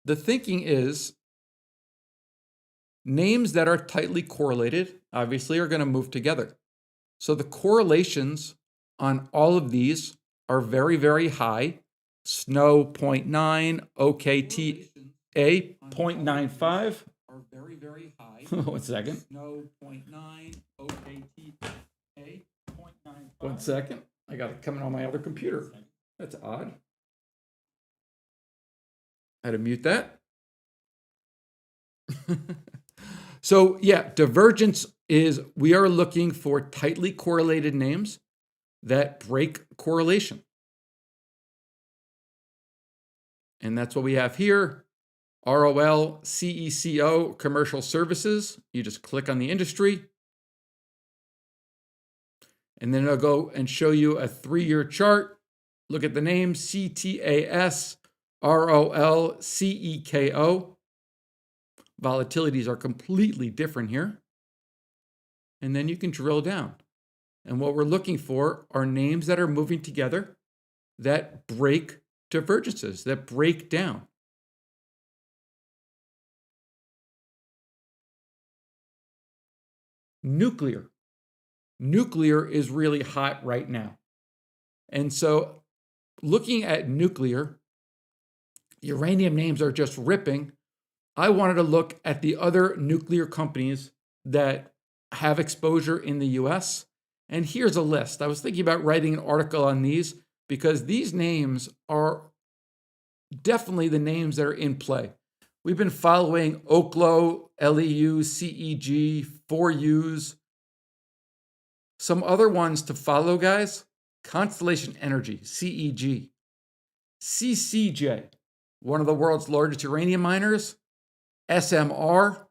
the thinking is names that are tightly correlated, obviously, are going to move together. So the correlations on all of these are very, very high. Snow 0.9, OKTA 0.95 are very, very high. 1 second. Snow 0.9, OKTA 0.95. 1 second. I got it coming on my other computer. That's odd. I had to mute that. So yeah, divergence is we are looking for tightly correlated names that break correlation. And that's what we have here. ROL, CECO, commercial services. You just click on the industry. And then it'll go and show you a 3-year chart. Look at the name, CTAS, ROL, CEKO. Volatilities are completely different here. And then you can drill down. And what we're looking for are names that are moving together that break divergences, that break down. Nuclear. Nuclear is really hot right now. And so looking at nuclear, uranium names are just ripping. I wanted to look at the other nuclear companies that have exposure in the US. And here's a list. I was thinking about writing an article on these because these names are definitely the names that are in play. We've been following Oklo, LEU, CEG, 4Us. Some other ones to follow, guys. Constellation Energy, CEG. CCJ, one of the world's largest uranium miners. SMR.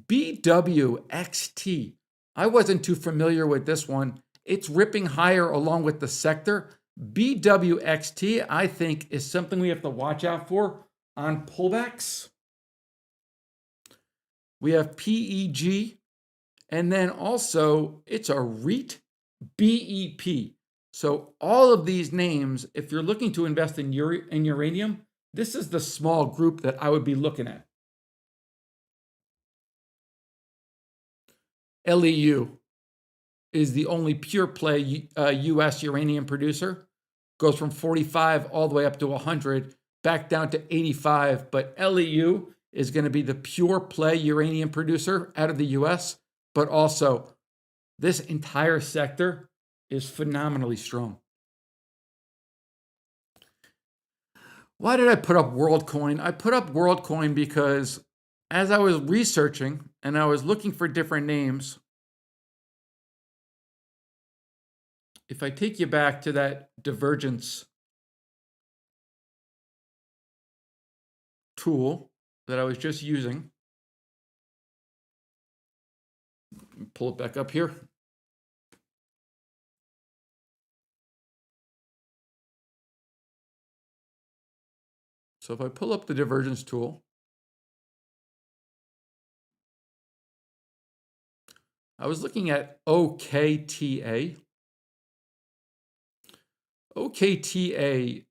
BWXT. I wasn't too familiar with this one. It's ripping higher along with the sector. BWXT, I think, is something we have to watch out for on pullbacks. We have PEG, and then also it's a REIT, BEP. So all of these names, if you're looking to invest in uranium, this is the small group that I would be looking at. LEU is the only pure play US uranium producer. Goes from 45 all the way up to 100, back down to 85. But LEU is going to be the pure play uranium producer out of the US. But also, this entire sector is phenomenally strong. Why did I put up WorldCoin? I put up WorldCoin because as I was researching and I was looking for different names, if I take you back to that divergence tool that I was just using, pull it back up here. So if I pull up the divergence tool, I was looking at OKTA. OKTA,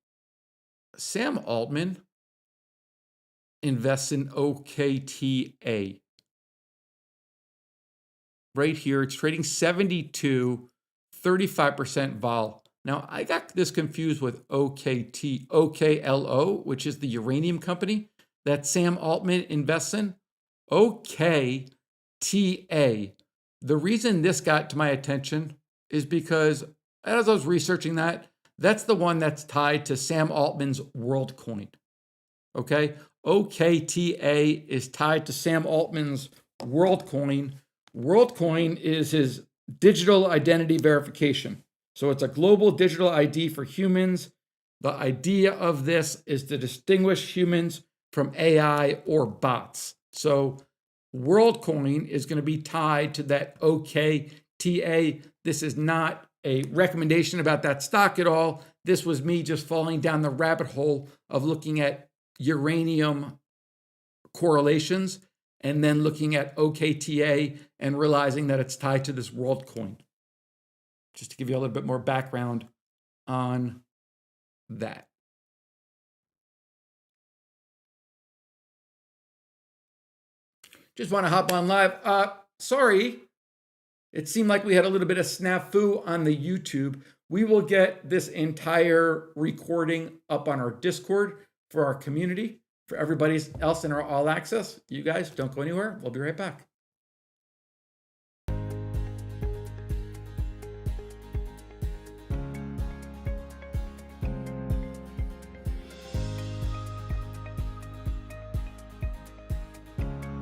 Sam Altman invests in OKTA. Right here, it's trading 72, 35% vol. Now, I got this confused with OKLO, which is the uranium company that Sam Altman invests in. OKTA. The reason this got to my attention is because as I was researching that, that's the one that's tied to Sam Altman's WorldCoin. Okay? OKTA is tied to Sam Altman's WorldCoin. WorldCoin is his digital identity verification. So it's a global digital ID for humans. The idea of this is to distinguish humans from AI or bots. So WorldCoin is going to be tied to that OKTA. This is not a recommendation about that stock at all. This was me just falling down the rabbit hole of looking at uranium correlations and then looking at OKTA and realizing that it's tied to this WorldCoin. Just to give you a little bit more background on that. Just want to hop on live. Sorry, it seemed like we had a little bit of snafu on the YouTube. We will get this entire recording up on our Discord for our community, for everybody else in our All Access. You guys don't go anywhere. We'll be right back.